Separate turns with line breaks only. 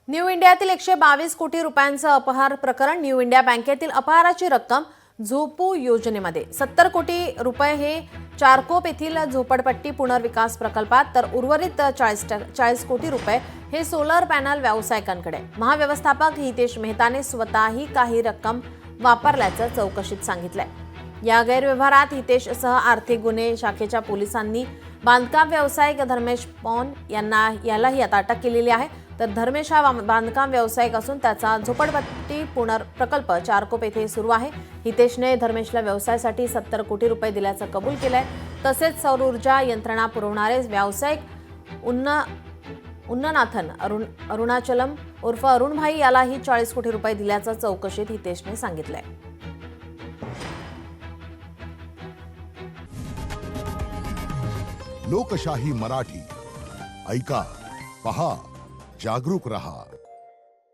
New इंडियातील 122 कोटी रुपयांचं अपहार प्रकरण. न्यू इंडिया बँकेतील अपहाराची रक्कम झोपू योजनेमध्ये 70 कोटी रुपये हे चारकोप येथील झोपडपट्टी पुनर्विकास प्रकल्पात, तर उर्वरित 40 कोटी रुपये हे सोलर पॅनल व्यावसायिकांकडे. महाव्यवस्थापक हितेश मेहताने स्वतःही काही रक्कम वापरल्याचं चौकशीत सांगितलंय. या गैरव्यवहारात हितेशसह आर्थिक गुन्हे शाखेच्या पोलिसांनी बांधकाम व्यावसायिक धर्मेश पॉन यालाही आता अटक केलेली आहे. तर धर्मेश हा बांधकाम व्यावसायिक असून त्याचा झोपडपट्टी पुनर्प्रकल्प चारकोप येथे सुरू आहे. हितेशने धर्मेशला व्यवसायासाठी 70 कोटी रुपये दिल्याचं कबूल केलंय. तसेच सौर ऊर्जा यंत्रणा पुरवणारे व्यावसायिक उन्ननाथन अरुणाचलम उर्फ अरुणभाई यालाही 40 कोटी रुपये दिल्याचं चौकशीत हितेशने सांगितलंय.
लोकशाही मराठी ऐका, पहा, जागरूक रहा.